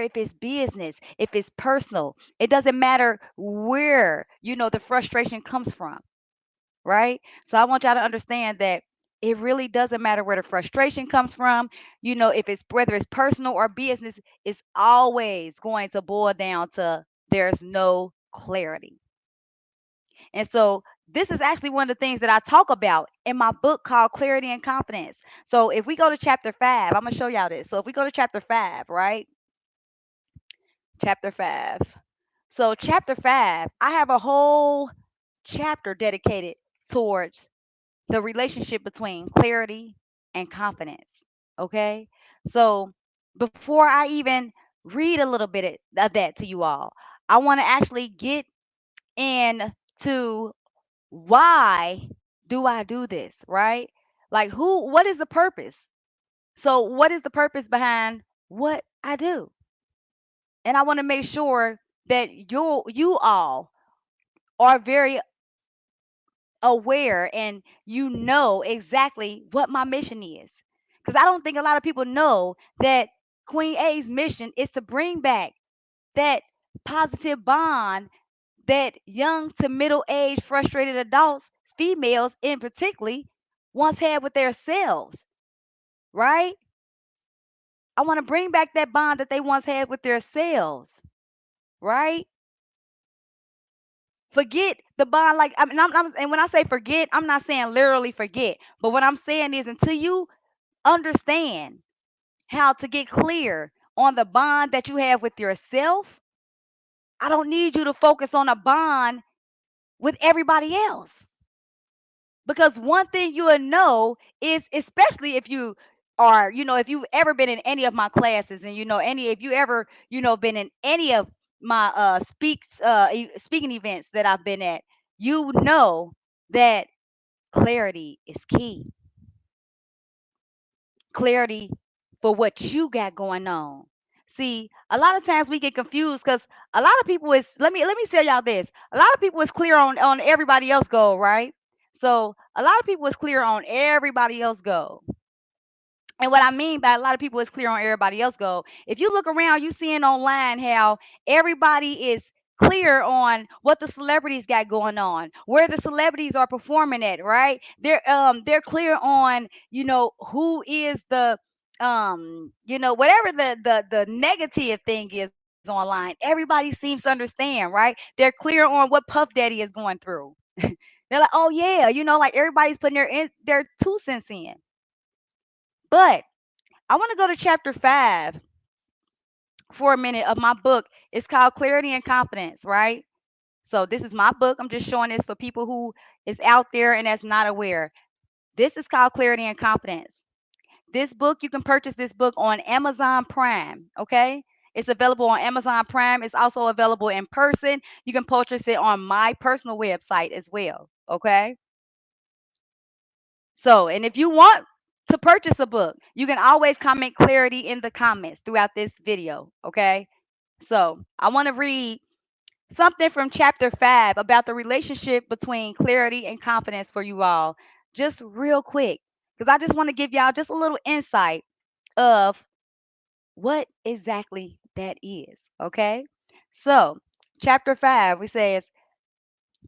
if it's business, if it's personal. It doesn't matter where, the frustration comes from, right? So I want y'all to understand that it really doesn't matter where the frustration comes from. If it's whether it's personal or business, it's always going to boil down to there's no clarity. And so this is actually one of the things that I talk about in my book called Clarity and Confidence. So if we go to chapter 5, I'm going to show y'all this. So if we go to chapter 5, right? Chapter 5. So chapter 5, I have a whole chapter dedicated towards the relationship between clarity and confidence. Okay? So before I even read a little bit of that to you all, I want to actually get into why do I do this, right? Like what is the purpose? So what is the purpose behind what I do? And I want to make sure that you all are very aware and you know exactly what my mission is. Because I don't think a lot of people know that Queen A's mission is to bring back that positive bond that young to middle aged frustrated adults, females in particularly, once had with themselves, right? I want to bring back that bond that they once had with themselves, right? Forget the bond, like I mean, and when I say forget, I'm not saying literally forget, but what I'm saying is until you understand how to get clear on the bond that you have with yourself, I don't need you to focus on a bond with everybody else. Because one thing you will know is, especially if you are, if you've ever been in any of my classes, and if you ever, been in any of my speaking events that I've been at, you know that clarity is key. Clarity for what you got going on. See, a lot of times we get confused because a lot of people is let me tell y'all this. A lot of people is clear on everybody else goal, right? So a lot of people is clear on everybody else goal. And what I mean by a lot of people is clear on everybody else goal. If you look around, you seeing online how everybody is clear on what the celebrities got going on, where the celebrities are performing at, right? They're clear on, who is the whatever the negative thing is online. Everybody seems to understand, right? They're clear on what Puff Daddy is going through. They're like, oh yeah, like everybody's putting their 2 cents in. But I want to go to chapter 5 for a minute of my book. It's called Clarity and Confidence, right? So this is my book. I'm just showing this for people who is out there and that's not aware. This is called Clarity and Confidence. This book, you can purchase this book on Amazon Prime, okay? It's available on Amazon Prime. It's also available in person. You can purchase it on my personal website as well, okay? So, and if you want to purchase a book, you can always comment clarity in the comments throughout this video, okay? So, I want to read something from chapter 5 about the relationship between clarity and confidence for you all, just real quick, because I just want to give y'all just a little insight of what exactly that is, okay? So, chapter 5, we says,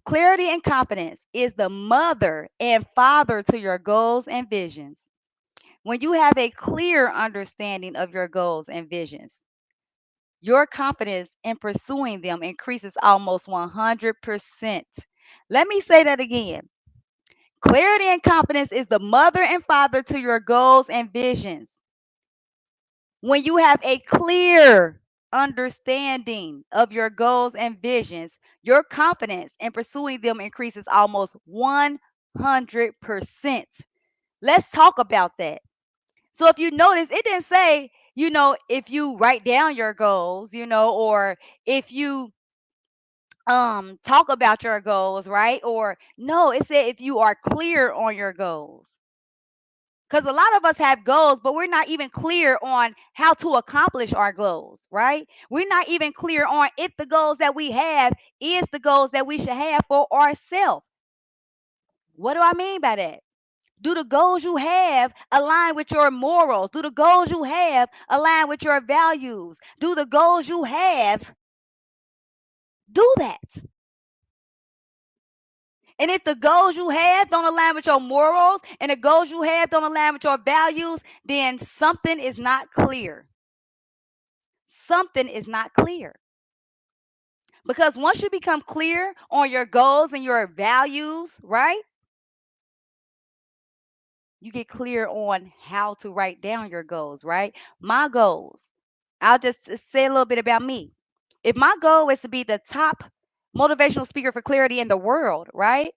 clarity and confidence is the mother and father to your goals and visions. When you have a clear understanding of your goals and visions, your confidence in pursuing them increases almost 100%. Let me say that again. Clarity and confidence is the mother and father to your goals and visions. When you have a clear understanding of your goals and visions, your confidence in pursuing them increases almost 100%. Let's talk about that. So if you notice, it didn't say, if you write down your goals, or if you talk about your goals, right? Or no, it said if you are clear on your goals. Because a lot of us have goals, but we're not even clear on how to accomplish our goals, right? We're not even clear on if the goals that we have is the goals that we should have for ourselves. What do I mean by that? Do the goals you have align with your morals? Do the goals you have align with your values? Do the goals you have do that? And if the goals you have don't align with your morals and the goals you have don't align with your values, then something is not clear. Something is not clear. Because once you become clear on your goals and your values, right? You get clear on how to write down your goals, right? My goals. I'll just say a little bit about me. If my goal is to be the top motivational speaker for clarity in the world, right?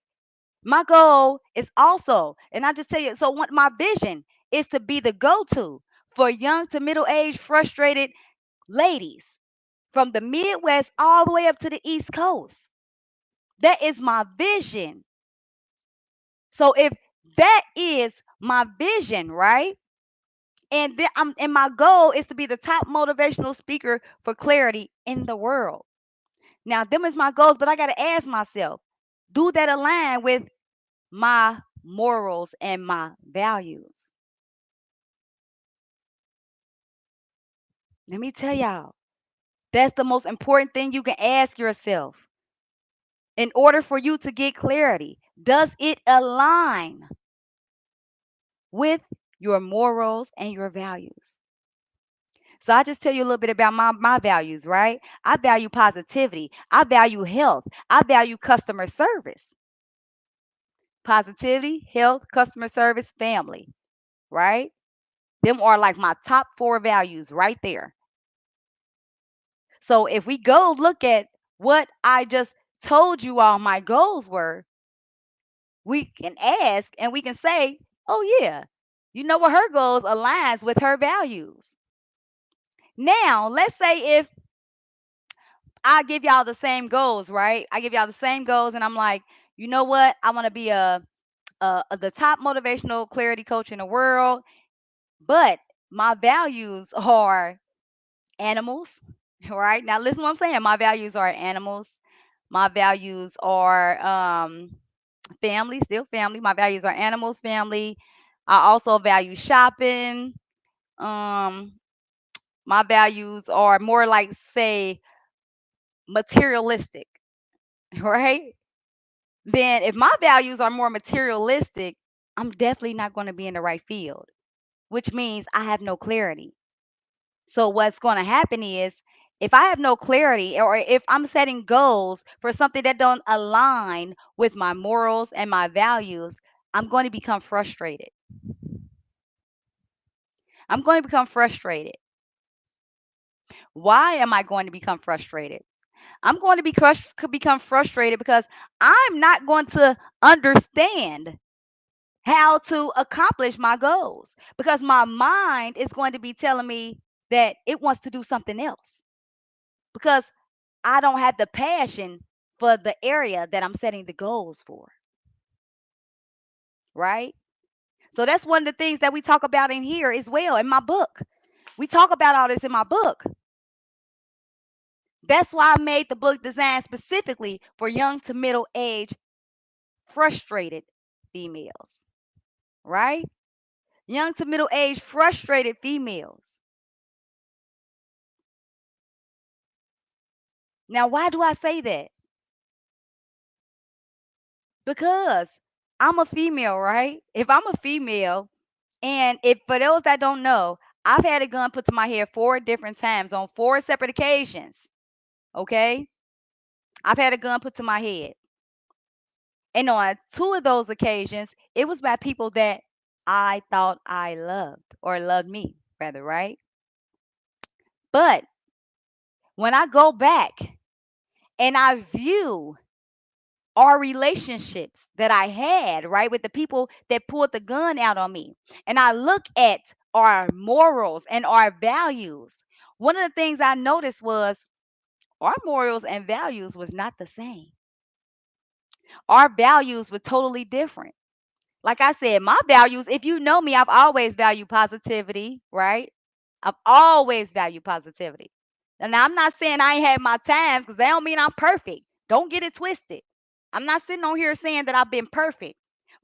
My goal is also, and I just tell you, so what my vision is to be the go-to for young to middle-aged frustrated ladies from the Midwest all the way up to the East Coast. That is my vision. So if that is my vision, right? And my goal is to be the top motivational speaker for clarity in the world. Now, them is my goals, but I got to ask myself, do that align with my morals and my values? Let me tell y'all, that's the most important thing you can ask yourself in order for you to get clarity. Does it align with your morals and your values? So I just tell you a little bit about my values, right? I value positivity. I value health. I value customer service. Positivity, health, customer service, family, right? Them are like my top four values right there. So if we go look at what I just told you all my goals were, we can ask and we can say, oh yeah, you know what, her goals aligns with her values. Now, let's say if I give y'all the same goals, right? I give y'all the same goals and I'm like, you know what? I want to be the top motivational clarity coach in the world, but my values are animals, right? Now listen to what I'm saying. My values are animals. My values are family, still family. My values are animals, family. I also value shopping. Um, my values are more like say materialistic, right? Then if my values are more materialistic, I'm definitely not going to be in the right field, which means I have no clarity. So what's going to happen is if I have no clarity or if I'm setting goals for something that don't align with my morals and my values, I'm going to become frustrated. I'm going to become frustrated. Why am I going to become frustrated? I'm going to become frustrated because I'm not going to understand how to accomplish my goals because my mind is going to be telling me that it wants to do something else because I don't have the passion for the area that I'm setting the goals for, right? So that's one of the things that we talk about in here as well in my book. We talk about all this in my book. That's why I made the book designed specifically for young to middle age frustrated females, right? Young to middle age frustrated females. Now, why do I say that? Because I'm a female, right? If I'm a female, and if for those that don't know, I've had a gun put to my head 4 different times on 4 separate occasions. Okay? I've had a gun put to my head. And on 2 of those occasions, it was by people that I thought I loved or loved me, rather, right? But when I go back and I view our relationships that I had, right, with the people that pulled the gun out on me. And I look at our morals and our values. One of the things I noticed was our morals and values was not the same. Our values were totally different. Like I said, my values, if you know me, I've always valued positivity, right? I've always valued positivity. And I'm not saying I ain't had my times because that don't mean I'm perfect. Don't get it twisted. I'm not sitting on here saying that I've been perfect.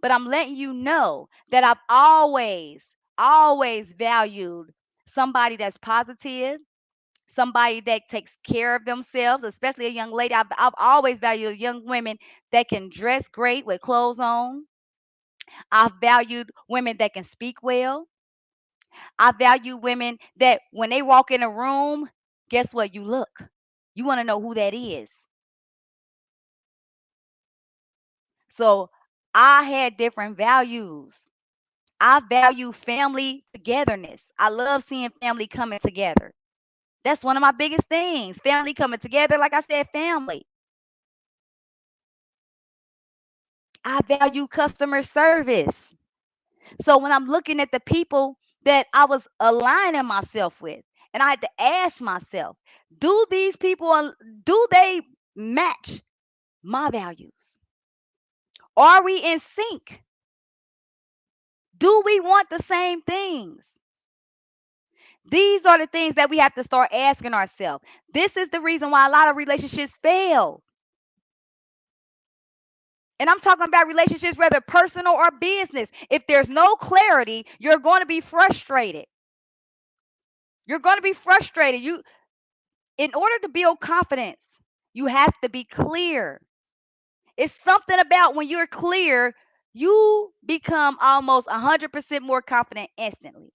But I'm letting you know that I've always valued somebody that's positive, somebody that takes care of themselves, especially a young lady. I've always valued young women that can dress great with clothes on. I've valued women that can speak well. I value women that when they walk in a room, guess what? You look. You want to know who that is. So I had different values. I value family togetherness. I love seeing family coming together. That's one of my biggest things. Family coming together. Like I said, family. I value customer service. So when I'm looking at the people that I was aligning myself with, and I had to ask myself, do these people, do they match my values? Are we in sync? Do we want the same things? These are the things that we have to start asking ourselves. This is the reason why a lot of relationships fail. And I'm talking about relationships, whether personal or business. If there's no clarity, you're going to be frustrated. You're going to be frustrated. In order to build confidence, you have to be clear. It's something about when you're clear, you become almost 100% more confident instantly.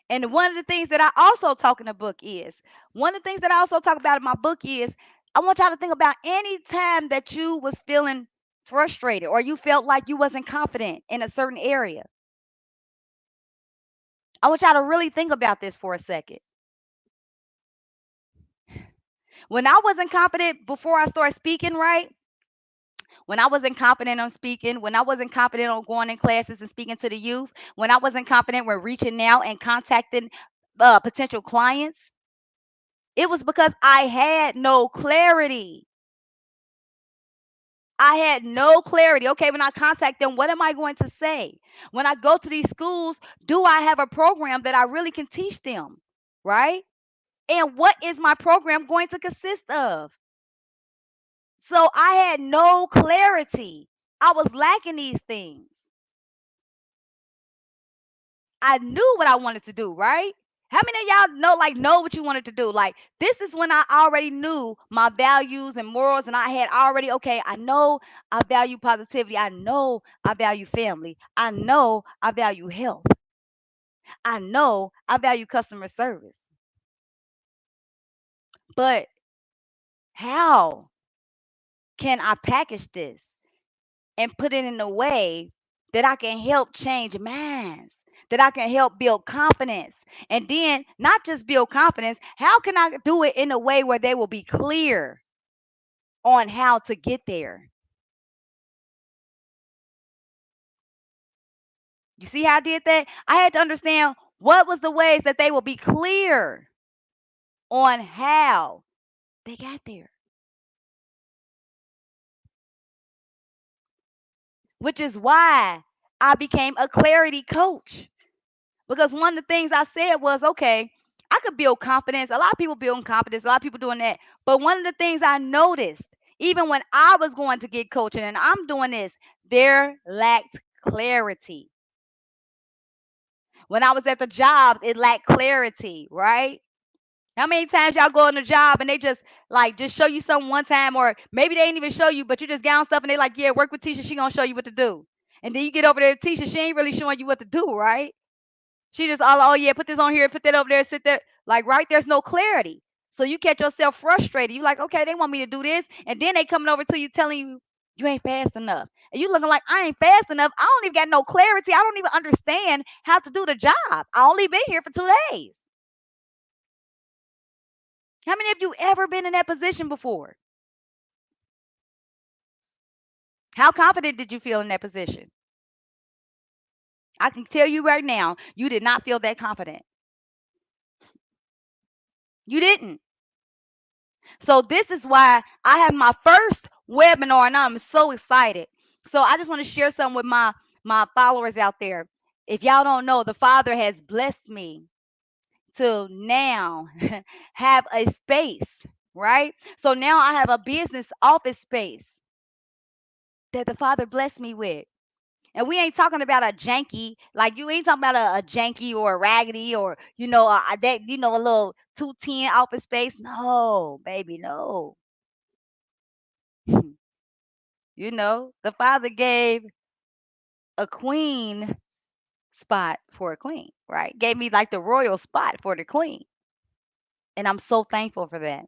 And one of the things that I also talk in the book is, one of the things that I also talk about in my book is, I want y'all to think about any time that you was feeling frustrated or you felt like you wasn't confident in a certain area. I want y'all to really think about this for a second. When I wasn't confident before I started speaking, right? When I wasn't confident on speaking, when I wasn't confident on going in classes and speaking to the youth, when I wasn't confident when reaching out and contacting potential clients, it was because I had no clarity. I had no clarity. Okay, when I contact them, what am I going to say? When I go to these schools, do I have a program that I really can teach them? Right? And what is my program going to consist of? So I had no clarity. I was lacking these things. I knew what I wanted to do, right? How many of y'all know what you wanted to do? Like this is when I already knew my values and morals, and I had already, okay, I know I value positivity. I know I value family. I know I value health. I know I value customer service. But how can I package this and put it in a way that I can help change minds, that I can help build confidence? And then not just build confidence, how can I do it in a way where they will be clear on how to get there? You see how I did that? I had to understand what was the ways that they will be clear on how they got there, which is why I became a clarity coach. Because one of the things I said was, okay, I could build confidence. A lot of people building confidence, a lot of people doing that. But one of the things I noticed, even when I was going to get coaching and I'm doing this, there lacked clarity. When I was at the jobs, it lacked clarity, right? How many times y'all go on a job and they just show you something one time, or maybe they ain't even show you, but you just got on stuff and they like, yeah, work with Tisha, she gonna show you what to do. And then you get over there to Tisha, she ain't really showing you what to do, right? She just all, oh yeah, put this on here, put that over there, sit there. Like, right, there's no clarity. So you catch yourself frustrated. You like, okay, they want me to do this, and then they coming over to you telling you you ain't fast enough. And you looking like I ain't fast enough. I don't even got no clarity. I don't even understand how to do the job. I only been here for 2 days. How many of you ever been in that position before? How confident did you feel in that position? I can tell you right now, you did not feel that confident. You didn't. So this is why I have my first webinar and I'm so excited. So I just want to share something with my followers out there. If y'all don't know, the Father has blessed me to now have a space, right? So now I have a business office space that the Father blessed me with. And we ain't talking about a janky, like you ain't talking about a janky or a raggedy or that a little 210 office space. No, baby, no. The Father gave a queen spot for a queen, right? Gave me like the royal spot for the queen. And I'm so thankful for that.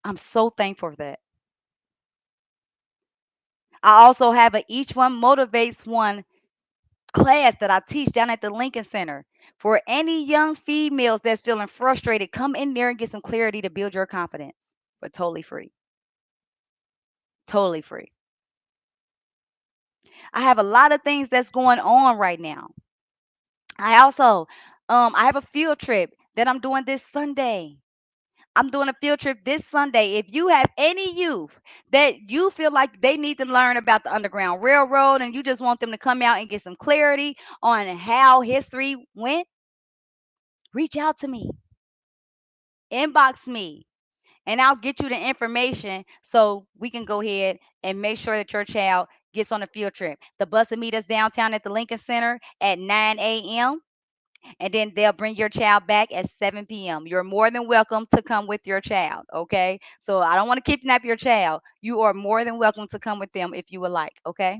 I'm so thankful for that. I also have a Each One Motivates One class that I teach down at the Lincoln Center. For any young females that's feeling frustrated, come in there and get some clarity to build your confidence. But totally free. Totally free. I have a lot of things that's going on right now. I also I have a field trip that I'm doing this Sunday. I'm doing a field trip this Sunday. If you have any youth that you feel like they need to learn about the Underground Railroad and you just want them to come out and get some clarity on how history went, reach out to me, inbox me, and I'll get you the information so we can go ahead and make sure that your child gets on a field trip. The bus will meet us downtown at the Lincoln Center at 9 a.m. and then they'll bring your child back at 7 p.m. You're more than welcome to come with your child, okay? So I don't want to kidnap your child. You are more than welcome to come with them if you would like, okay?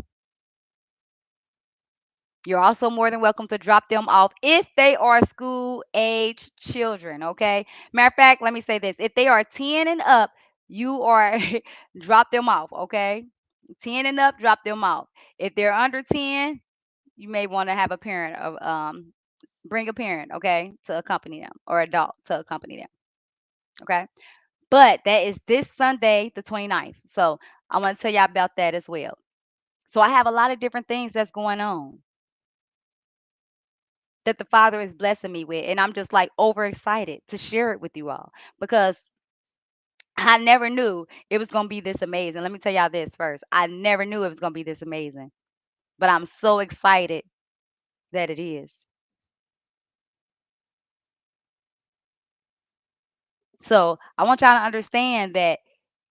You're also more than welcome to drop them off if they are school age children, okay? Matter of fact, let me say this. If they are 10 and up, you are drop them off, okay? 10 and up, drop them off. If they're under 10, you may want to have a parent of bring a parent, okay, to accompany them or adult to accompany them, okay? But that is this Sunday, the 29th. So I want to tell y'all about that as well. So I have a lot of different things that's going on that the Father is blessing me with. And I'm just like overexcited to share it with you all because I never knew it was going to be this amazing. Let me tell y'all this first. I never knew it was going to be this amazing, but I'm so excited that it is. So I want y'all to understand that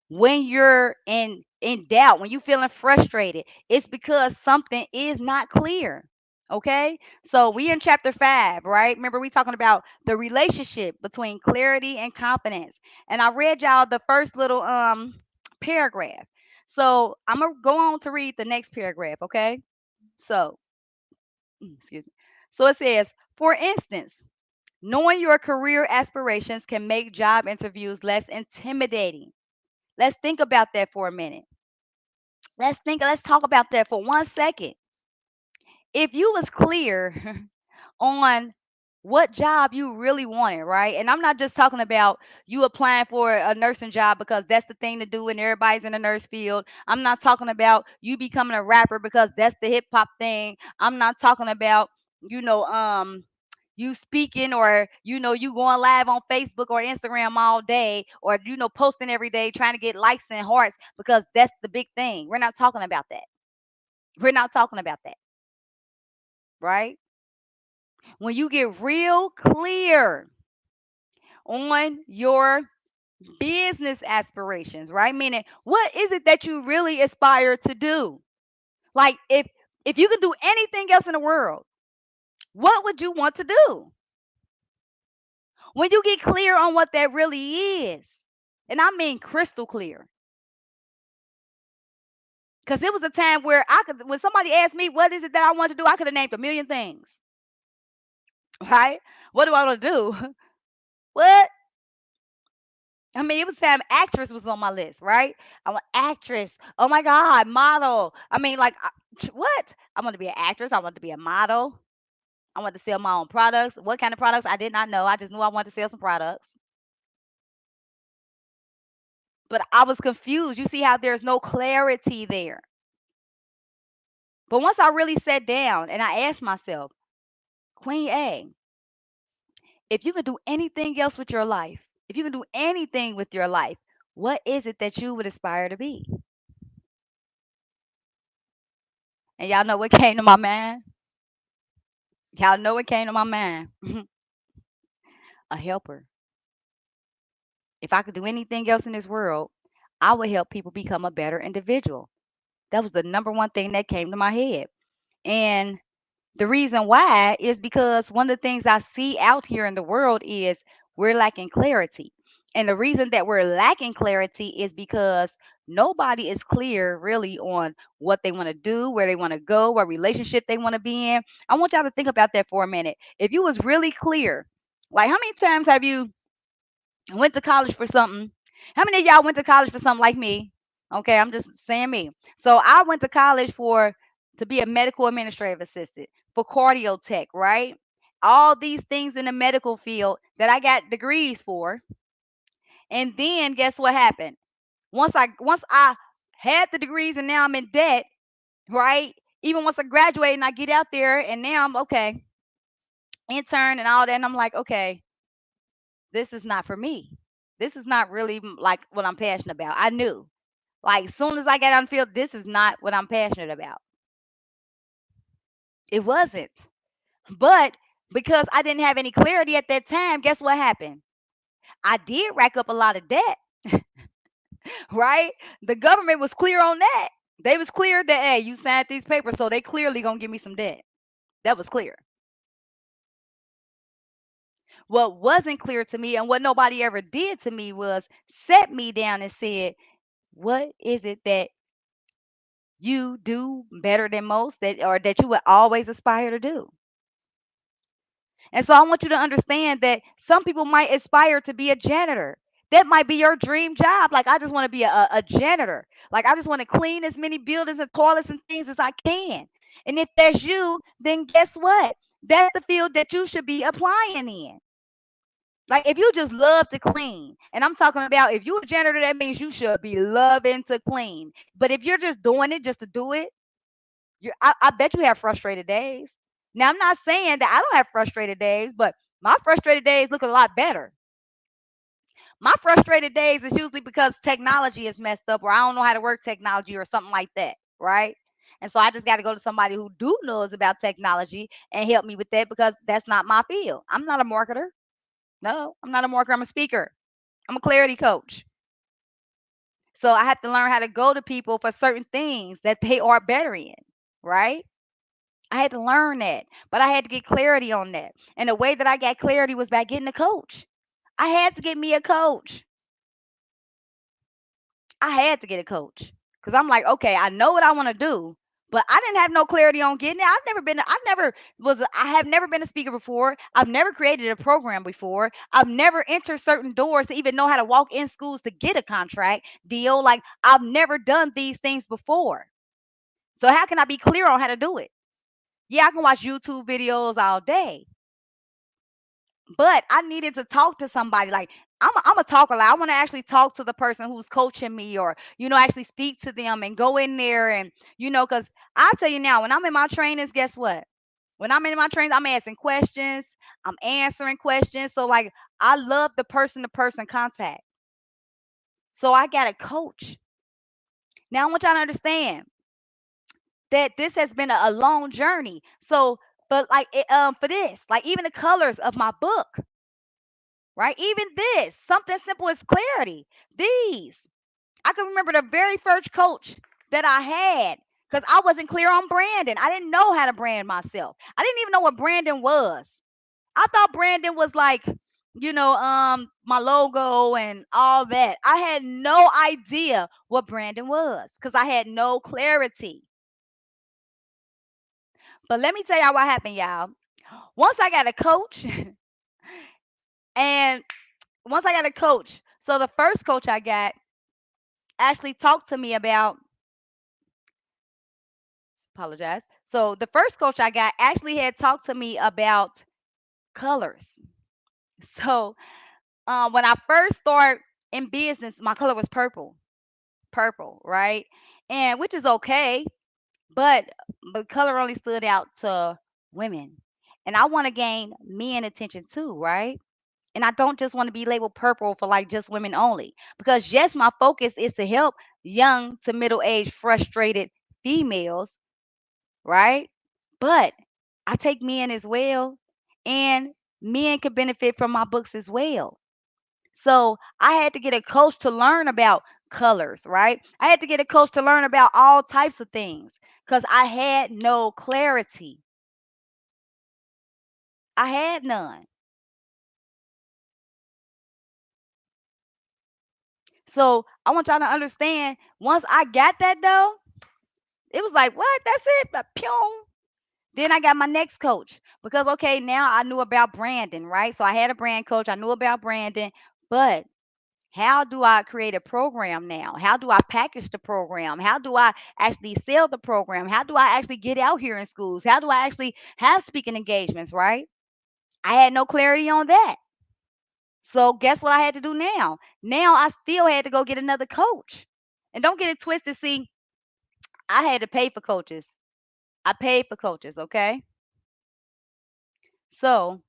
when you're in doubt, when you're feeling frustrated, it's because something is not clear. Okay? So we in chapter 5, right? Remember we talking about the relationship between clarity and confidence. And I read y'all the first little paragraph. So I'm going to go on to read the next paragraph, okay? So, excuse me. So it says, for instance, knowing your career aspirations can make job interviews less intimidating. Let's think about that for a minute. Let's talk about that for 1 second. If you was clear on what job you really wanted, right? And I'm not just talking about you applying for a nursing job because that's the thing to do and everybody's in the nurse field. I'm not talking about you becoming a rapper because that's the hip hop thing. I'm not talking about, you know, you speaking or you going live on Facebook or Instagram all day or posting every day trying to get likes and hearts because that's the big thing. We're not talking about that. We're not talking about that, right? When you get real clear on your business aspirations, right? Meaning, what is it that you really aspire to do? Like if you could do anything else in the world, what would you want to do? When you get clear on what that really is. And I mean crystal clear. Cuz it was a time where when somebody asked me what is it that I want to do, I could have named a million things. Right? What do I want to do? What? I mean, it was time actress was on my list, right? I'm an actress. Oh my God, model. I mean, like, what? I want to be an actress. I want to be a model. I want to sell my own products. What kind of products? I did not know. I just knew I wanted to sell some products. But I was confused. You see how there's no clarity there. But once I really sat down and I asked myself, Queen A, if you could do anything else with your life, if you could do anything with your life, what is it that you would aspire to be? And y'all know what came to my mind? Y'all know what came to my mind? A helper. If I could do anything else in this world, I would help people become a better individual. That was the number one thing that came to my head. And the reason why is because one of the things I see out here in the world is we're lacking clarity. And the reason that we're lacking clarity is because nobody is clear really on what they want to do, where they want to go, what relationship they want to be in. I want y'all to think about that for a minute. If you was really clear, like how many times have you went to college for something? How many of y'all went to college for something like me? Okay, I'm just saying me. So I went to college for to be a medical administrative assistant for cardio tech, right? All these things in the medical field that I got degrees for. And then guess what happened? Once I had the degrees and now I'm in debt, right? Even once I graduate and I get out there and now I'm okay, intern and all that, and I'm like, okay, this is not for me. This is not really like what I'm passionate about. I knew. Like as soon as I got on the field, this is not what I'm passionate about. It wasn't. But because I didn't have any clarity at that time, guess what happened? I did rack up a lot of debt, right? The government was clear on that. They was clear that hey, you signed these papers, so they clearly gonna give me some debt. That was clear. What wasn't clear to me and what nobody ever did to me was set me down and said, what is it that you do better than most that or that you would always aspire to do? And so I want you to understand that some people might aspire to be a janitor. That might be your dream job. Like, I just want to be a janitor. Like, I just want to clean as many buildings and toilets and things as I can. And if that's you, then guess what? That's the field that you should be applying in. Like, if you just love to clean, and I'm talking about if you're a janitor, that means you should be loving to clean. But if you're just doing it just to do it, I bet you have frustrated days. Now, I'm not saying that I don't have frustrated days, but my frustrated days look a lot better. My frustrated days is usually because technology is messed up or I don't know how to work technology or something like that, right? And so I just got to go to somebody who do knows about technology and help me with that because that's not my field. I'm not a marketer. No, I'm not a marketer. I'm a speaker. I'm a clarity coach. So I have to learn how to go to people for certain things that they are better in, right? I had to learn that, but I had to get clarity on that. And the way that I got clarity was by getting a coach. I had to get me a coach. I had to get a coach because I'm like, okay, I know what I want to do, but I didn't have no clarity on getting it. I have never been a speaker before. I've never created a program before. I've never entered certain doors to even know how to walk in schools to get a contract deal. Like, I've never done these things before. So, how can I be clear on how to do it? Yeah, I can watch YouTube videos all day, but I needed to talk to somebody. Like I'm a talker. Like I want to actually talk to the person who's coaching me, or actually speak to them and go in there and because I tell you now, when I'm in my trainings, guess what? When I'm in my trainings, I'm asking questions, I'm answering questions. So like I love the person to person contact. So I got a coach. Now I want y'all to understand that this has been a long journey. So, but like for this, like even the colors of my book, right? Even this, something simple as clarity. These, I can remember the very first coach that I had because I wasn't clear on branding. I didn't know how to brand myself. I didn't even know what branding was. I thought branding was like, my logo and all that. I had no idea what branding was because I had no clarity. But let me tell y'all what happened, y'all. Once I got a coach, and once I got a coach, so the first coach I got actually talked to me about apologize. So the first coach I got actually had talked to me about colors. So when I first started in business, my color was purple, right? And which is okay, but color only stood out to women, and I want to gain men attention too, right? And I don't just want to be labeled purple for like just women only, because yes, my focus is to help young to middle aged frustrated females, right? But I take men as well, and men could benefit from my books as well. So I had to get a coach to learn about colors, right? I had to get a coach to learn about all types of things because I had no clarity. I had none. So I want y'all to understand once I got that though, it was like, what? That's it? Pew. Then I got my next coach because, okay, now I knew about branding, right? So I had a brand coach. I knew about branding, but how do I create a program now? How do I package the program? How do I actually sell the program? How do I actually get out here in schools? How do I actually have speaking engagements, right? I had no clarity on that. So guess what I had to do now? Now I still had to go get another coach. And don't get it twisted. See, I had to pay for coaches. I paid for coaches, okay? So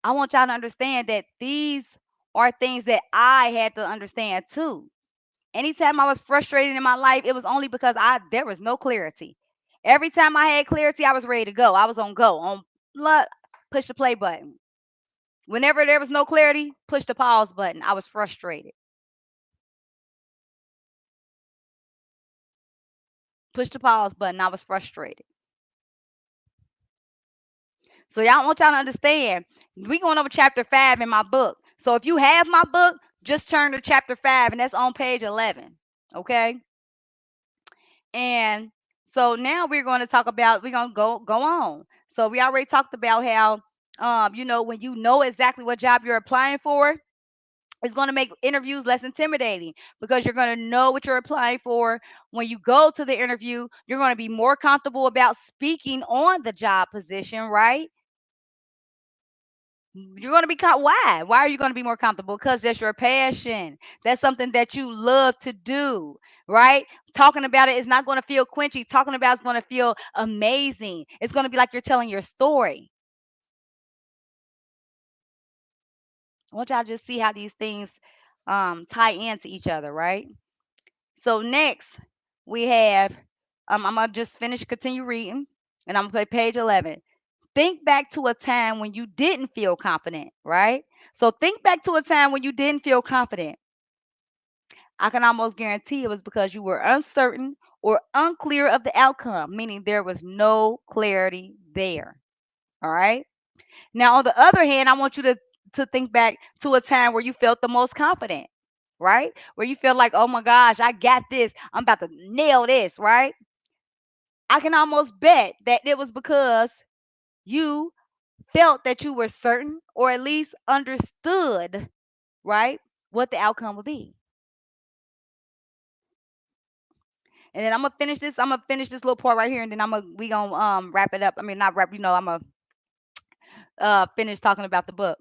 I want y'all to understand that these are things that I had to understand too. Anytime I was frustrated in my life, it was only because I there was no clarity. Every time I had clarity, I was ready to go. I was on go. On look, push the play button. Whenever there was no clarity, push the pause button. I was frustrated. Push the pause button. I was frustrated. So y'all want y'all to understand. We going over chapter 5 in my book. So if you have my book, just turn to chapter 5 and that's on page 11. Okay? And so now we're going to talk about we're going to go on. So we already talked about how when you know exactly what job you're applying for, it's going to make interviews less intimidating because you're going to know what you're applying for. When you go to the interview, you're going to be more comfortable about speaking on the job position, right? You're going to be why are you going to be more comfortable? Because that's your passion. That's something that you love to do, right? Talking about it is not going to feel quenchy. Talking about it's going to feel amazing. It's going to be like you're telling your story. I want y'all to just see how these things tie into each other, right? So next we have I'm gonna just continue reading, and I'm gonna play page 11. Think back to a time when you didn't feel confident, right? So think back to a time when you didn't feel confident. I can almost guarantee it was because you were uncertain or unclear of the outcome, meaning there was no clarity there. All right. Now, on the other hand, I want you to think back to a time where you felt the most confident, right? Where you feel like, oh my gosh, I got this. I'm about to nail this, right? I can almost bet that it was because you felt that you were certain or at least understood, right, what the outcome would be. And then I'm gonna finish this little part right here, and then we gonna wrap it up. I mean, not wrap, I'm gonna finish talking about the book.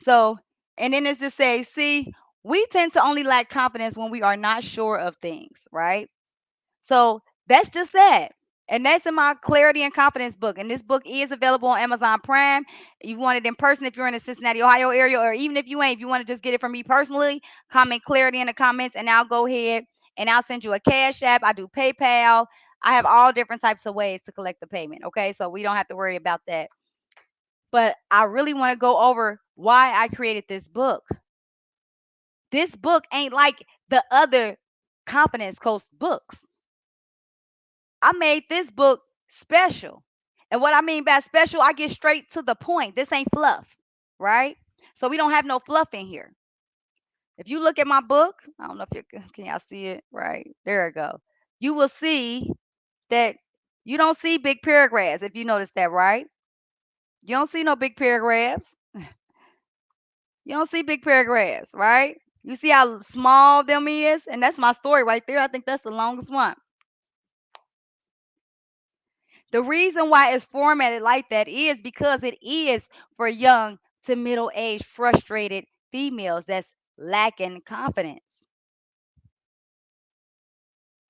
So, and then it's to say, see, we tend to only lack confidence when we are not sure of things, right? So that's just that. And that's in my Clarity and Confidence book. And this book is available on Amazon Prime. You want it in person if you're in the Cincinnati, Ohio area, or even if you ain't, if you want to just get it from me personally, comment Clarity in the comments, and I'll go ahead and I'll send you a Cash App. I do PayPal. I have all different types of ways to collect the payment. Okay. So we don't have to worry about that. But I really want to go over why I created this book. This book ain't like the other confidence coach books. I made this book special. And what I mean by special, I get straight to the point. This ain't fluff, right? So we don't have no fluff in here. If you look at my book, I don't know if you can y'all see it, right? There we go. You will see that you don't see big paragraphs if you notice that, right? You don't see no big paragraphs. You don't see big paragraphs, right? You see how small them is? And that's my story right there. I think that's the longest one. The reason why it's formatted like that is because it is for young to middle aged frustrated females that's lacking confidence.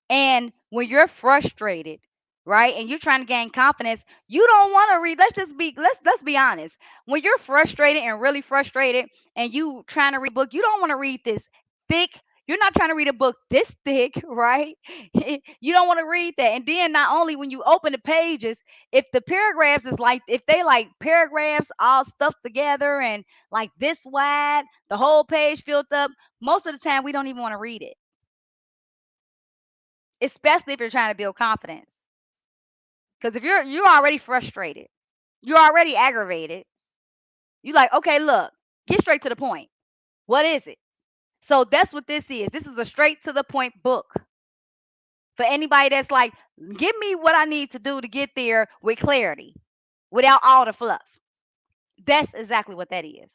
And when you're frustrated, right, and you're trying to gain confidence, you don't want to read. Let's be honest. When you're frustrated and really frustrated and you trying to read a book, you don't want to read this thick. You're not trying to read a book this thick, right? You don't want to read that. And then not only when you open the pages, if the paragraphs is like if they like paragraphs all stuffed together and like this wide, the whole page filled up, most of the time we don't even want to read it. Especially if you're trying to build confidence. Because if you're already frustrated, you're already aggravated, you like, okay, look, get straight to the point. What is it? So that's what this is. This is a straight to the point book for anybody that's like, give me what I need to do to get there with clarity without all the fluff. That's exactly what that is.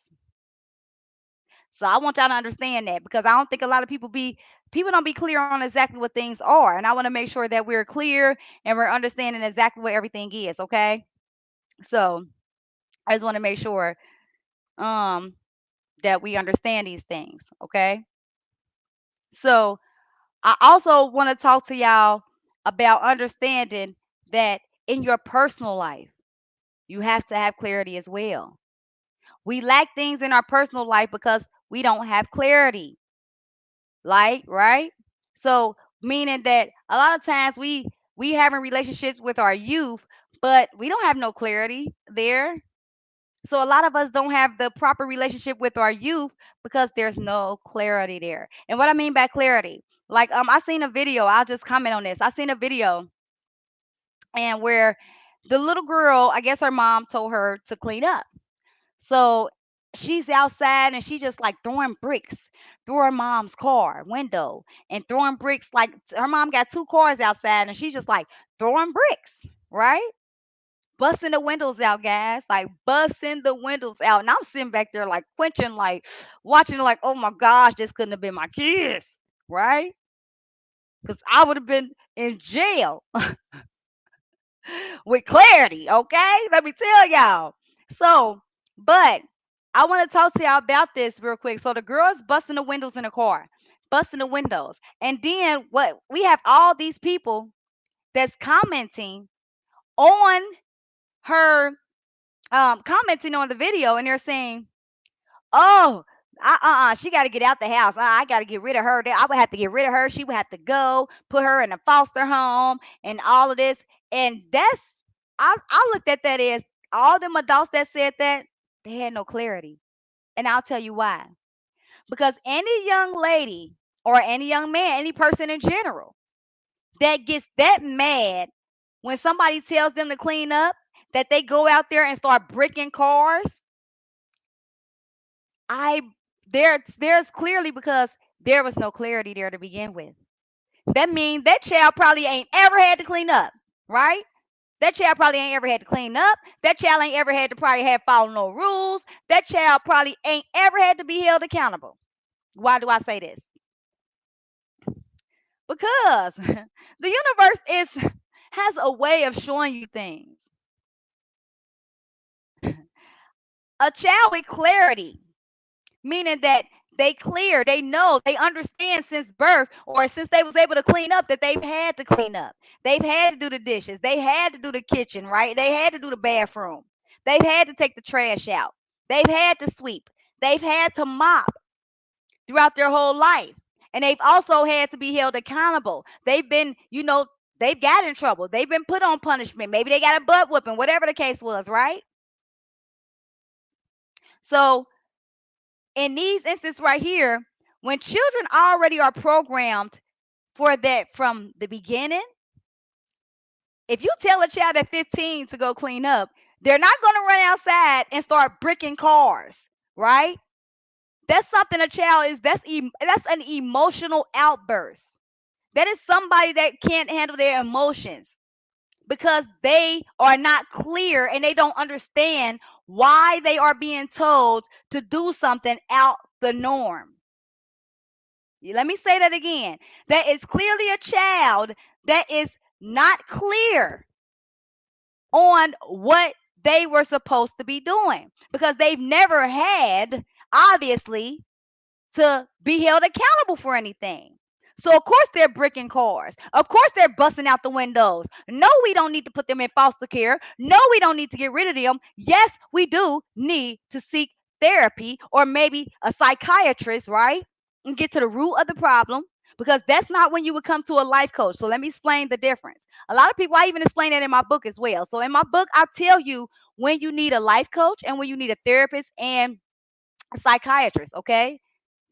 So I want y'all to understand that because I don't think a lot of people don't be clear on exactly what things are. And I want to make sure that we're clear and we're understanding exactly what everything is, okay? So I just want to make sure um that we understand these things, okay? So I also want to talk to y'all about understanding that in your personal life, you have to have clarity as well. We lack things in our personal life because we don't have clarity. Like, right? So meaning that a lot of times we having relationships with our youth, but we don't have no clarity there. So a lot of us don't have the proper relationship with our youth because there's no clarity there. And what I mean by clarity, like I seen a video, I'll just comment on this. I seen a video and where the little girl, I guess her mom told her to clean up. So she's outside and she just like throwing bricks through her mom's car window and throwing bricks like her mom got two cars outside and she's just like throwing bricks, right? Busting the windows out, guys. Like busting the windows out. And I'm sitting back there like quenching, like watching, like, oh my gosh, this couldn't have been my kids, right? Because I would have been in jail with clarity, okay? Let me tell y'all. So, but I want to talk to y'all about this real quick. So the girl's busting the windows in the car, busting the windows. And then what we have all these people that's on her commenting on the video and they're saying, "Oh, she got to get out the house. I got to get rid of her. I would have to get rid of her. She would have to go, put her in a foster home, and all of this." And that's I looked at that as all them adults that said that they had no clarity, and I'll tell you why. Because any young lady or any young man, any person in general that gets that mad when somebody tells them to clean up, that they go out there and start bricking cars, I there's clearly because there was no clarity there to begin with. That means that child probably ain't ever had to clean up, right? That child probably ain't ever had to clean up. That child ain't ever had to probably have follow no rules. That child probably ain't ever had to be held accountable. Why do I say this? Because the universe is has a way of showing you things. A child with clarity, meaning that they clear, they know, they understand since birth or since they was able to clean up that they've had to clean up. They've had to do the dishes. They had to do the kitchen, right? They had to do the bathroom. They've had to take the trash out. They've had to sweep. They've had to mop throughout their whole life. And they've also had to be held accountable. They've been, they've got in trouble. They've been put on punishment. Maybe they got a butt whooping, whatever the case was, right? So in these instances right here, when children already are programmed for that from the beginning, if you tell a child at 15 to go clean up, they're not going to run outside and start bricking cars, right? That's something a child is that's an emotional outburst. That is somebody that can't handle their emotions because they are not clear and they don't understand why they are being told to do something out the norm. Let me say that again. That is clearly a child that is not clear on what they were supposed to be doing because they've never had, obviously, to be held accountable for anything. So of course they're bricking cars. Of course they're busting out the windows. No, we don't need to put them in foster care. No, we don't need to get rid of them. Yes, we do need to seek therapy or maybe a psychiatrist, right? and get to the root of the problem, because that's not when you would come to a life coach. So let me explain the difference. A lot of people, I even explain that in my book as well. So in my book, I tell you when you need a life coach and when you need a therapist and a psychiatrist, okay?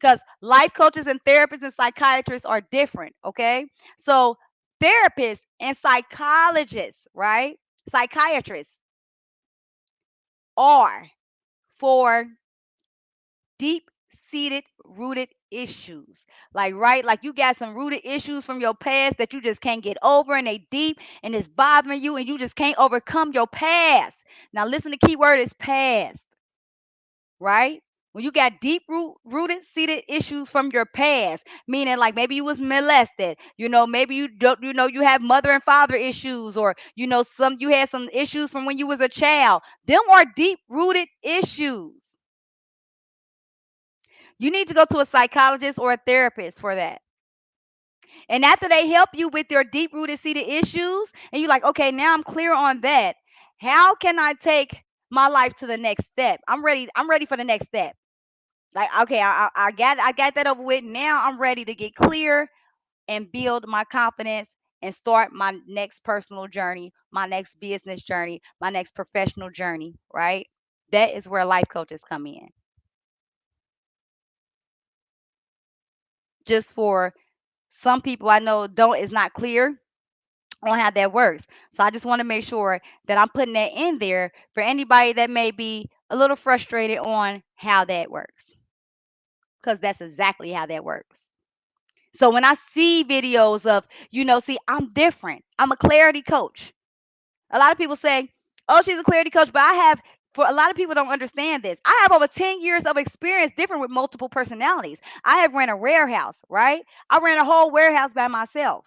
Because life coaches and therapists and psychiatrists are different, okay? So therapists and psychologists, right? Psychiatrists are for deep seated rooted issues, like, right, like you got some rooted issues from your past that you just can't get over, and they deep and it's bothering you and you just can't overcome your past. Now listen, the key word is past, right? When you got deep rooted seated issues from your past, meaning like maybe you was molested, maybe you don't, you have mother and father issues, or some you had some issues from when you was a child. Them are deep rooted issues. You need to go to a psychologist or a therapist for that. And after they help you with your deep rooted seated issues, and you're like, okay, now I'm clear on that. How can I take my life to the next step? I'm ready. I'm ready for the next step. Like, okay, I got that over with. Now I'm ready to get clear and build my confidence and start my next personal journey, my next business journey, my next professional journey, right? That is where life coaches come in. Just for some people I know don't is not clear on how that works. So I just want to make sure that I'm putting that in there for anybody that may be a little frustrated on how that works, because that's exactly how that works. So when I see videos of, see, I'm different. I'm a clarity coach. A lot of people say, oh, she's a clarity coach, but for a lot of people don't understand this. I have over 10 years of experience different with multiple personalities. I have ran a warehouse, right? I ran a whole warehouse by myself.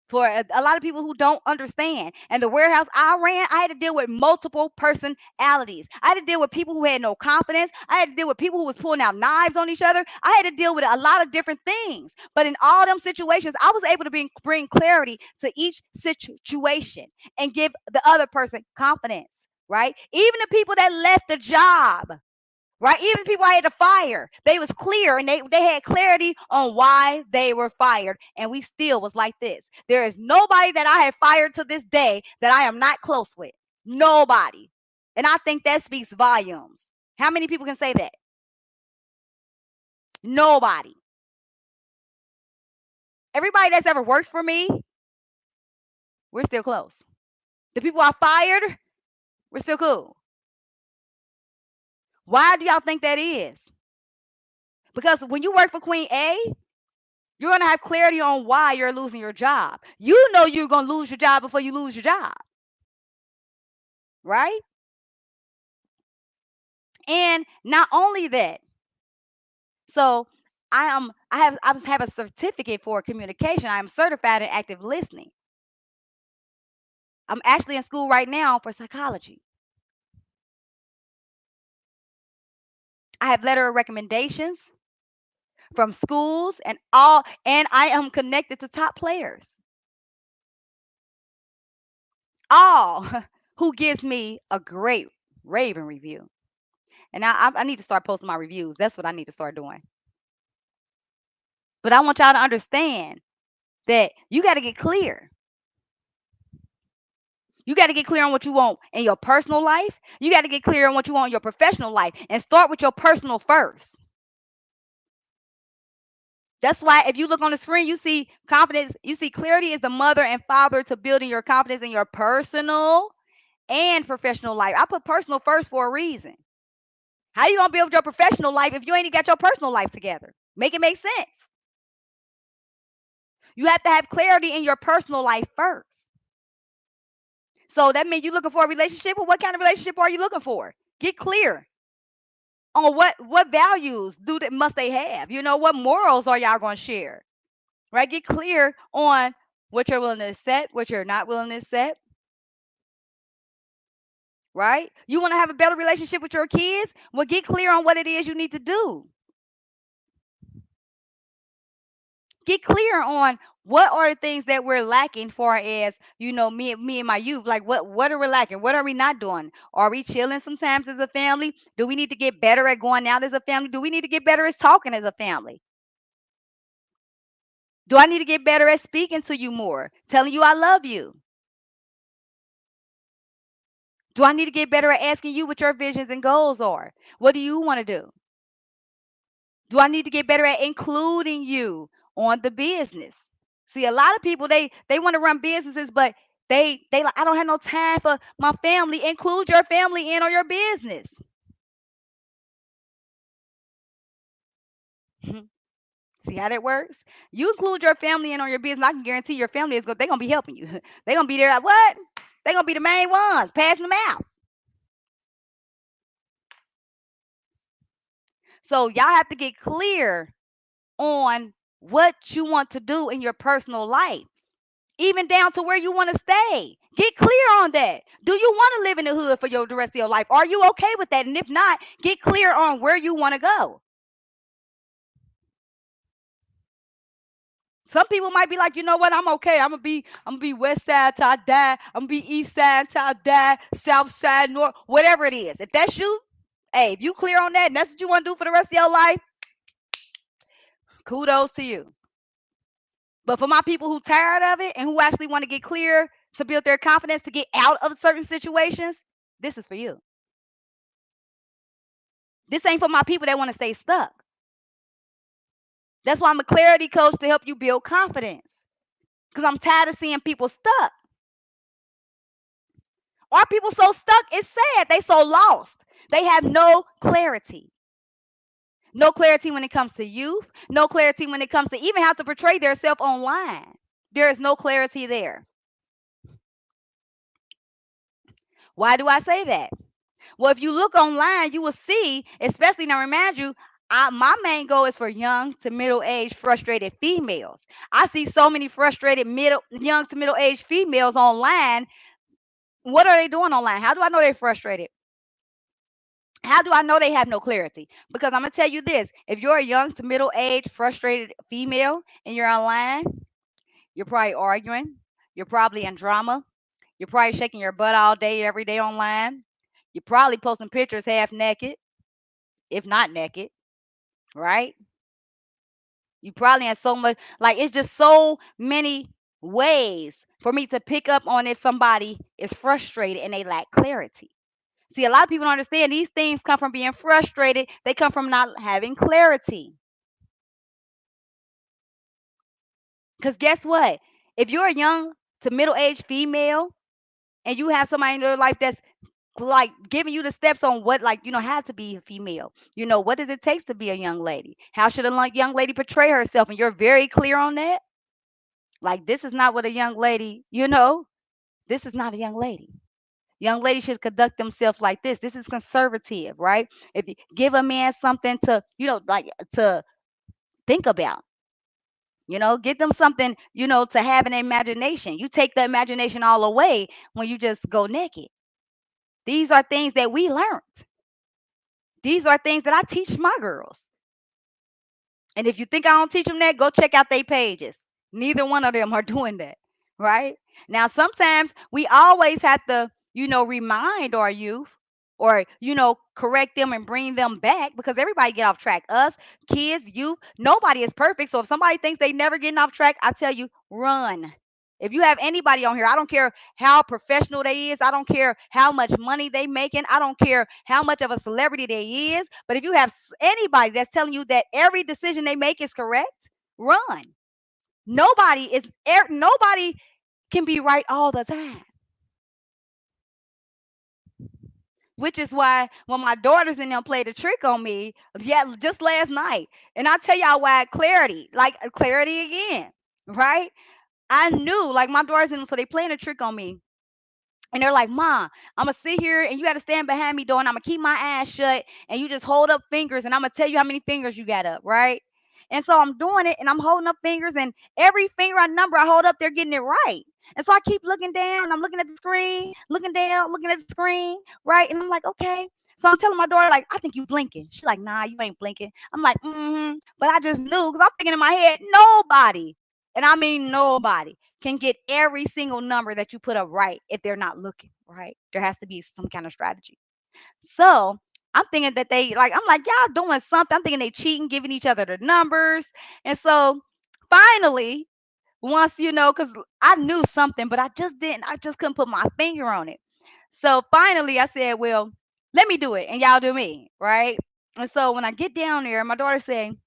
For a lot of people who don't understand. And the warehouse I ran, I had to deal with multiple personalities. I had to deal with people who had no confidence. I had to deal with people who was pulling out knives on each other. I had to deal with a lot of different things. But in all them situations, I was able to bring clarity to each situation and give the other person confidence, right? Even the people that left the job, right? Even people I had to fire, they was clear and they had clarity on why they were fired. And we still was like this. There is nobody that I have fired to this day that I am not close with. Nobody. And I think that speaks volumes. How many people can say that? Nobody. Everybody that's ever worked for me, we're still close. The people I fired, we're still cool. Why do y'all think that is? Because when you work for Queen A, you're going to have clarity on why you're losing your job. You know you're going to lose your job before you lose your job, right? And not only that, so I have a certificate for communication. I am certified in active listening. I'm actually in school right now for psychology. I have letter of recommendations from schools and I am connected to top players. All who gives me a great raving review. And I need to start posting my reviews. That's what I need to start doing. But I want y'all to understand that you got to get clear. You got to get clear on what you want in your personal life. You got to get clear on what you want in your professional life and start with your personal first. That's why if you look on the screen, you see confidence, you see clarity is the mother and father to building your confidence in your personal and professional life. I put personal first for a reason. How you going to build your professional life if you ain't got your personal life together? Make it make sense. You have to have clarity in your personal life first. So that means you're looking for a relationship. Well, what kind of relationship are you looking for? Get clear on what values must they have. What morals are y'all going to share? Right? Get clear on what you're willing to accept, what you're not willing to accept. Right? You want to have a better relationship with your kids? Well, get clear on what it is you need to do. Get clear on What are the things that we're lacking for as, me and my youth? Like what are we lacking? What are we not doing? Are we chilling sometimes as a family? Do we need to get better at going out as a family? Do we need to get better at talking as a family? Do I need to get better at speaking to you more? Telling you I love you? Do I need to get better at asking you what your visions and goals are? What do you want to do? Do I need to get better at including you on the business? See, a lot of people they want to run businesses, but they like, I don't have no time for my family. Include your family in on your business. See how that works? You include your family in on your business. I can guarantee your family is they're gonna be helping you. They're gonna be there. Like, what? They're gonna be the main ones passing them out. So y'all have to get clear on what you want to do in your personal life, even down to where you want to stay. Get clear on that. Do you want to live in the hood for the rest of your life? Are you okay with that? And if not, get clear on where you want to go. Some people might be like, you know what, I'm okay. I'm gonna be west side till I die. I'm gonna be east side till I die, south side, north, whatever it is. If that's you, hey, if you clear on that and that's what you want to do for the rest of your life, kudos to you. But for my people who tired of it and who actually want to get clear to build their confidence to get out of certain situations, this is for you. This ain't for my people that want to stay stuck. That's why I'm a clarity coach to help you build confidence. Because I'm tired of seeing people stuck. Our people so stuck, it's sad. They so lost. They have no clarity. No clarity when it comes to youth. No clarity when it comes to even how to portray themselves online. There is no clarity there. Why do I say that? Well, if you look online, you will see, especially now, remind you, my main goal is for young to middle aged frustrated females. I see so many frustrated young to middle aged females online. What are they doing online? How do I know they're frustrated? How do I know they have no clarity? Because I'm gonna tell you this: if you're a young to middle aged frustrated female and you're online, you're probably arguing, you're probably in drama, you're probably shaking your butt all day, every day online. You're probably posting pictures half naked, if not naked, right? You probably have so much, like, it's just so many ways for me to pick up on if somebody is frustrated and they lack clarity. See, a lot of people don't understand these things come from being frustrated, they come from not having clarity. Because guess what? If you're a young to middle aged female and you have somebody in your life that's like giving you the steps on what, like, how to be a female, what does it take to be a young lady, how should a young lady portray herself, and you're very clear on that, like, this is not what a young lady, this is not a young lady. Young ladies should conduct themselves like this. This is conservative, right? If you give a man something to, like, to think about, get them something, to have an imagination. You take the imagination all away when you just go naked. These are things that we learned. These are things that I teach my girls. And if you think I don't teach them that, go check out their pages. Neither one of them are doing that, right? Now, sometimes we always have to, remind our youth or, correct them and bring them back because everybody get off track. Us, kids, youth, nobody is perfect. So if somebody thinks they never getting off track, I tell you, run. If you have anybody on here, I don't care how professional they is, I don't care how much money they making, I don't care how much of a celebrity they is, but if you have anybody that's telling you that every decision they make is correct, run. Nobody can be right all the time. Which is why when my daughters and them played a trick on me, yeah, just last night, and I tell y'all why clarity, like clarity again, right? I knew, like, my daughters and them, so they playing a trick on me. And they're like, "Ma, I'm gonna sit here and you got to stand behind me, door, and I'm gonna keep my eyes shut, and you just hold up fingers, and I'm gonna tell you how many fingers you got up, right?" And so I'm doing it, and I'm holding up fingers, and every finger I number I hold up, they're getting it right. And so I keep looking down, I'm looking at the screen, looking down, looking at the screen, right? And I'm like, okay. So I'm telling my daughter, like, I think you blinking. She's like, nah, you ain't blinking. I'm like, mm-hmm. But I just knew because I'm thinking in my head, nobody. and I mean nobody can get every single number that you put up right if they're not looking, right? There has to be some kind of strategy. So I'm thinking that I'm like, y'all doing something. I'm thinking they cheating, giving each other the numbers. And so finally, once, because I knew something, but I just couldn't put my finger on it. So finally I said, well, let me do it and y'all do me, right? And so when I get down there, my daughter said,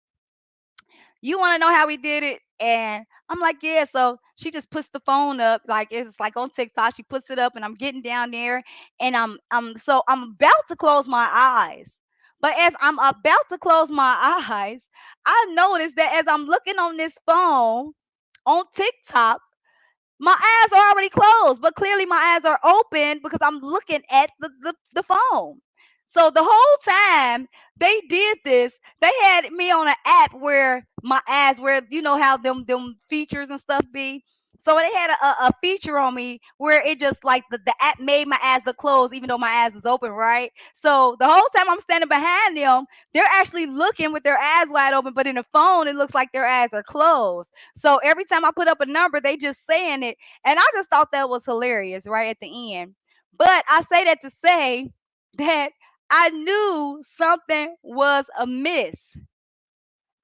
you want to know how we did it? And I'm like, yeah. So she just puts the phone up, like it's like on TikTok. She puts it up, and I'm getting down there, and I'm about to close my eyes. But as I'm about to close my eyes, I noticed that as I'm looking on this phone on TikTok, my eyes are already closed, but clearly my eyes are open because I'm looking at the phone. So the whole time they did this, they had me on an app where my eyes, where you know how them features and stuff be. So they had a feature on me where it just like the app made my eyes look closed even though my eyes was open, right? So the whole time I'm standing behind them, they're actually looking with their eyes wide open, but in the phone it looks like their eyes are closed. So every time I put up a number, they just saying it. And I just thought that was hilarious right at the end. But I say that to say that I knew something was amiss.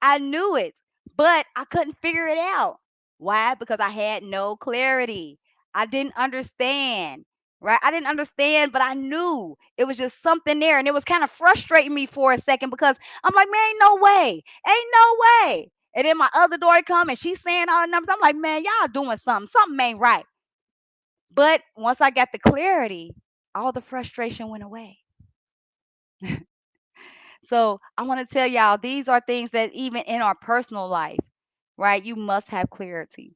I knew it, but I couldn't figure it out. Why? Because I had no clarity. I didn't understand. Right? I didn't understand, but I knew it was just something there. And it was kind of frustrating me for a second because I'm like, man, ain't no way. Ain't no way. And then my other daughter come and she's saying all the numbers. I'm like, man, y'all doing something. Something ain't right. But once I got the clarity, all the frustration went away. So I want to tell y'all, these are things that even in our personal life, right? You must have clarity.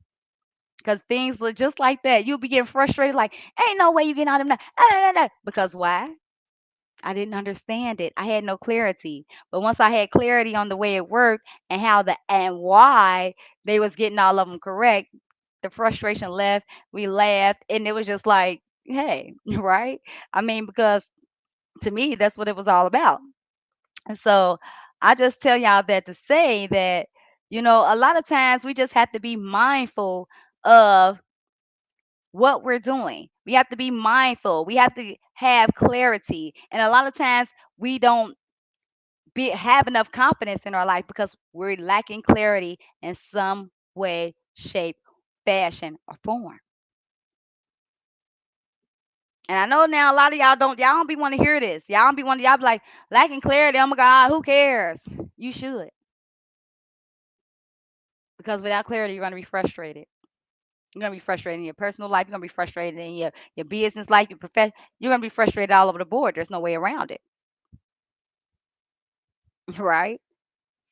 Because things look just like that. You'll be getting frustrated, like, ain't no way you getting out of that. Because why? I didn't understand it. I had no clarity. But once I had clarity on the way it worked and and why they was getting all of them correct, the frustration left. We laughed, and it was just like, hey, right? I mean, because to me, that's what it was all about. And so I just tell y'all that to say that, a lot of times we just have to be mindful of what we're doing. We have to be mindful. We have to have clarity. And a lot of times we don't have enough confidence in our life because we're lacking clarity in some way, shape, fashion, or form. And I know now a lot of y'all don't be want to hear this. Y'all be like lacking clarity. Oh my God, who cares? You should. Because without clarity, you're gonna be frustrated. You're gonna be frustrated in your personal life. You're gonna be frustrated in your business life, your profession. You're gonna be frustrated all over the board. There's no way around it, right?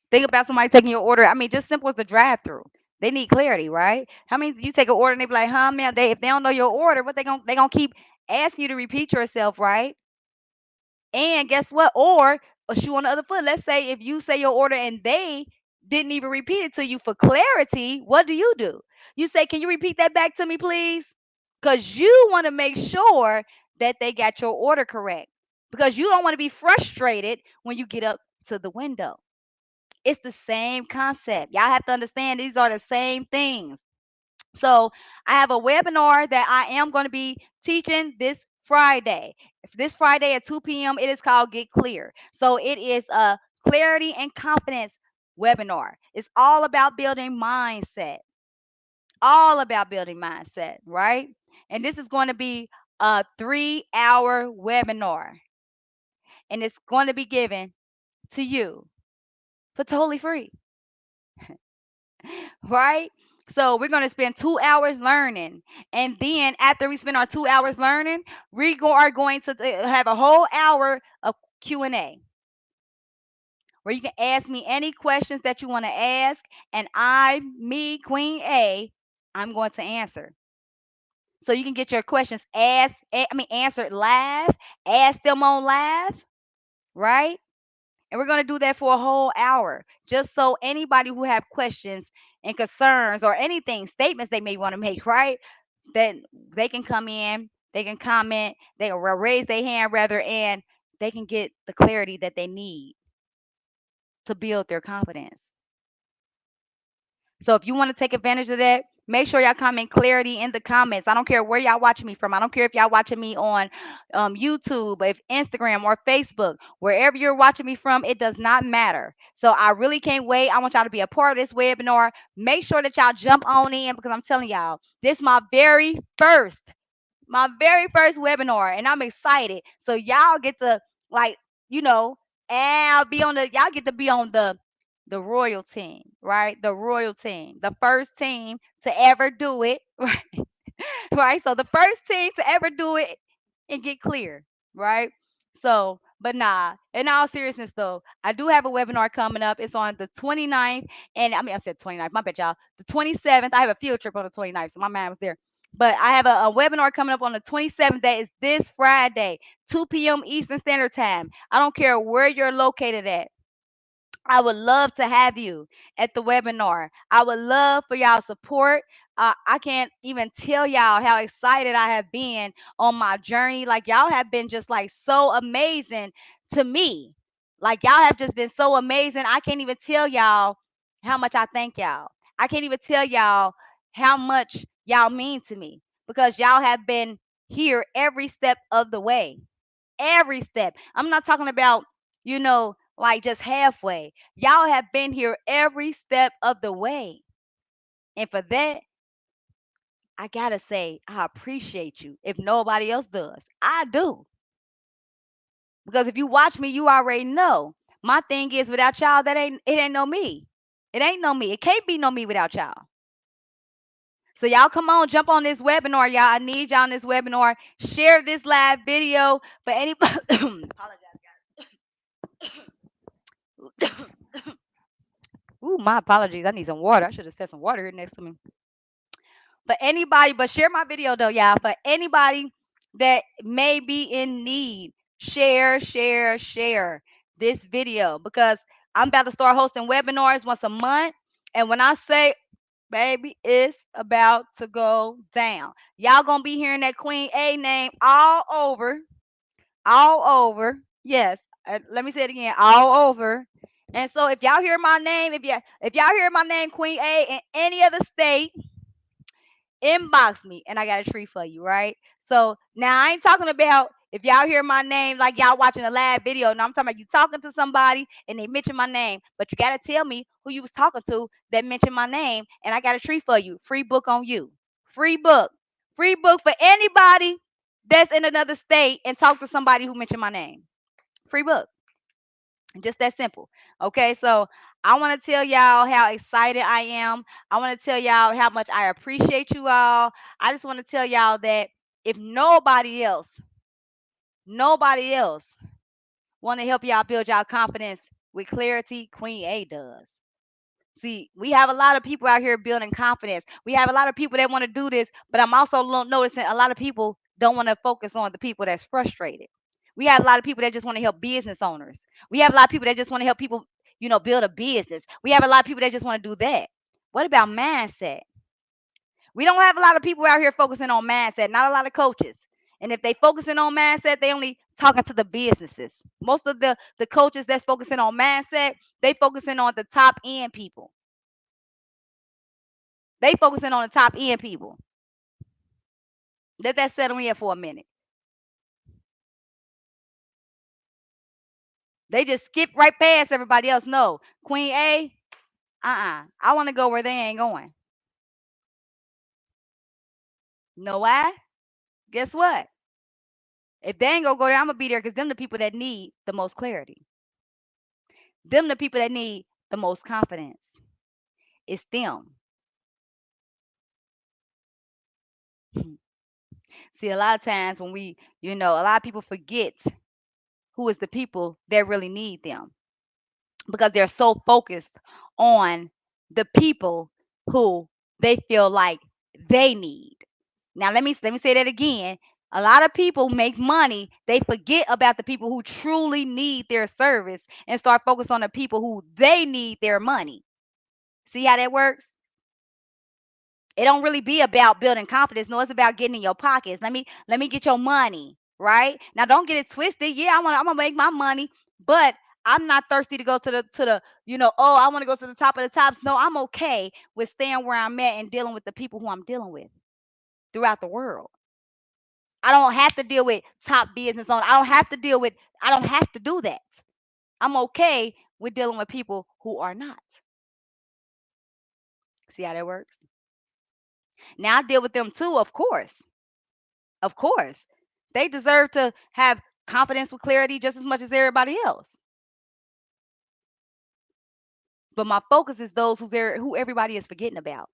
Think about somebody taking your order. I mean, just simple as the drive-through. They need clarity, right? How many you take an order and they be like, "Huh, man?" If they don't know your order, what they gonna keep asking you to repeat yourself, right? And guess what? Or a shoe on the other foot. Let's say if you say your order and they didn't even repeat it to you for clarity, what do? You say, "Can you repeat that back to me, please?" Because you want to make sure that they got your order correct. Because you don't want to be frustrated when you get up to the window. It's the same concept. Y'all have to understand these are the same things. So I have a webinar that I am going to be teaching this Friday. This Friday at 2 p.m. It is called Get Clear. So it is a clarity and confidence webinar. It's all about building mindset. All about building mindset, right? And this is going to be a 3-hour webinar. And it's going to be given to you for totally free, right? So we're going to spend 2 hours learning, and then after we spend our 2 hours learning, are going to have a whole hour of Q&A where you can ask me any questions that you want to ask, and Queen A, I'm going to answer. So you can get your questions answered live, ask them on live, right? And we're going to do that for a whole hour, just so anybody who have questions and concerns or anything, statements they may want to make, right? That they can come in, they can comment, they can raise their hand rather, and they can get the clarity that they need to build their confidence. So if you want to take advantage of that, make sure y'all comment clarity in the comments. I don't care where y'all watching me from. I don't care if y'all watching me on YouTube, if Instagram or Facebook, wherever you're watching me from, it does not matter. So I really can't wait. I want y'all to be a part of this webinar. Make sure that y'all jump on in because I'm telling y'all, this is my very first webinar, and I'm excited. So y'all get to like, you know, and I'll be on the y'all get to be on the royal team, right? The royal team, the first team to ever do it, right? Right. So the first team to ever do it and get clear, right? So, but nah, in all seriousness though, I do have a webinar coming up. It's on the 29th, and I mean I said 29th, my bad y'all. The 27th, I have a field trip on the 29th, so my mind was there. But I have a webinar coming up on the 27th. That is this Friday, 2 p.m. Eastern Standard Time. I don't care where you're located at. I would love to have you at the webinar. I would love for y'all support. I can't even tell y'all how excited I have been on my journey. Like y'all have been just like so amazing to me. Like y'all have just been so amazing. I can't even tell y'all how much I thank y'all. I can't even tell y'all how much y'all mean to me because y'all have been here every step of the way, every step. I'm not talking about, like just halfway. Y'all have been here every step of the way. And for that, I gotta say, I appreciate you. If nobody else does, I do. Because if you watch me, you already know. My thing is without y'all, it ain't no me. It ain't no me. It can't be no me without y'all. So y'all come on, jump on this webinar, y'all. I need y'all on this webinar. Share this live video for anybody. Apologize, guys. Ooh, my apologies. I need some water. I should have set some water here next to me. For anybody, but share my video though, y'all. For anybody that may be in need, share this video because I'm about to start hosting webinars once a month. And when I say, baby, it's about to go down. Y'all gonna be hearing that Queen A name all over. Yes, let me say it again, all over. And so if y'all hear my name, if y'all hear my name, Queen A, in any other state, inbox me and I got a treat for you, right? So now I ain't talking about if y'all hear my name like y'all watching a live video. No, I'm talking about you talking to somebody and they mention my name, but you gotta tell me who you was talking to that mentioned my name, and I got a treat for you. Free book on you. Free book. Free book for anybody that's in another state and talk to somebody who mentioned my name. Free book. Just that simple. Okay, so I want to tell y'all how excited I am. I want to tell y'all how much I appreciate you all. I just want to tell y'all that if nobody else want to help y'all build y'all confidence with clarity, Queen A does. See, we have a lot of people out here building confidence. We have a lot of people that want to do this, but I'm also noticing a lot of people don't want to focus on the people that's frustrated. We have a lot of people that just want to help business owners. We have a lot of people that just want to help people, build a business. We have a lot of people that just want to do that. What about mindset? We don't have a lot of people out here focusing on mindset, not a lot of coaches. And if they focusing on mindset, they only talking to the businesses. Most of the coaches that's focusing on mindset, they focusing on the top end people. They focusing on the top end people. Let that settle in for a minute. They just skip right past everybody else. No, Queen A, I want to go where they ain't going. Know why? Guess what? If they ain't gonna go there, I'm gonna be there because them the people that need the most clarity. Them the people that need the most confidence. It's them. See, a lot of times when a lot of people forget who is the people that really need them because they're so focused on the people who they feel like they need. Now let me say that again. A lot of people make money, they forget about the people who truly need their service and start focus on the people who they need their money. See how that works? It don't really be about building confidence. No, it's about getting in your pockets. Let me get your money, right? Now don't get it twisted. Yeah, I'm gonna make my money, but I'm not thirsty to go to the, oh, I want to go to the top of the tops. No, I'm okay with staying where I'm at and dealing with the people who I'm dealing with throughout the world. I don't have to deal with top business owners. I don't have to do that. I'm okay with dealing with people who are not. See how that works? Now I deal with them too, of course. Of course. They deserve to have confidence with clarity just as much as everybody else. But my focus is those who everybody is forgetting about.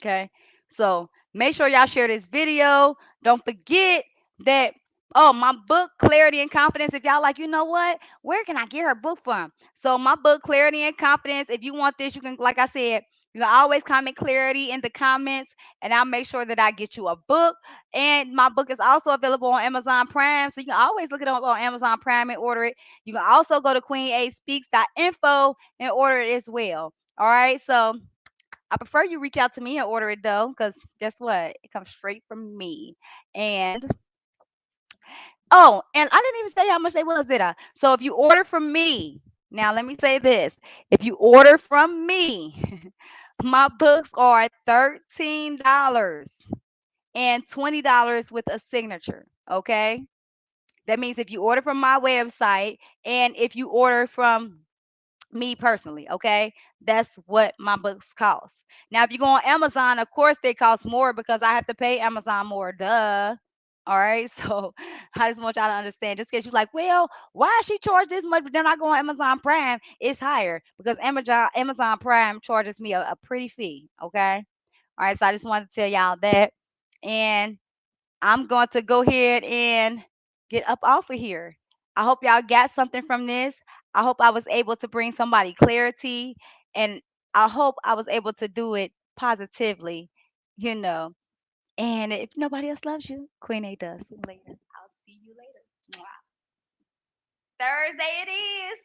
Okay. So make sure y'all share this video. Don't forget that, oh, my book, Clarity and Confidence. If y'all like, you know what? Where can I get her book from? So my book, Clarity and Confidence. If you want this, you can, like I said, you can always comment clarity in the comments, and I'll make sure that I get you a book. And my book is also available on Amazon Prime. So you can always look it up on Amazon Prime and order it. You can also go to queenaspeaks.info and order it as well. All right. So I prefer you reach out to me and order it though, because guess what? It comes straight from me. And oh, and I didn't even say how much they was, did I? So if you order from me, now let me say this. If you order from me, my books are $13 and $20 with a signature. Okay. That means if you order from my website and if you order from me personally, okay? That's what my books cost. Now, if you go on Amazon, of course they cost more because I have to pay Amazon more, duh. All right, so I just want y'all to understand. Just in case you're like, well, why she charge this much, but then I go on Amazon Prime, it's higher because Amazon Prime charges me a pretty fee. Okay, all right. So I just wanted to tell y'all that, and I'm going to go ahead and get up off of here. I hope y'all got something from this. I hope I was able to bring somebody clarity, and I hope I was able to do it positively, you know. And if nobody else loves you, Queen A does. Later. I'll see you later. Mwah. Thursday it is.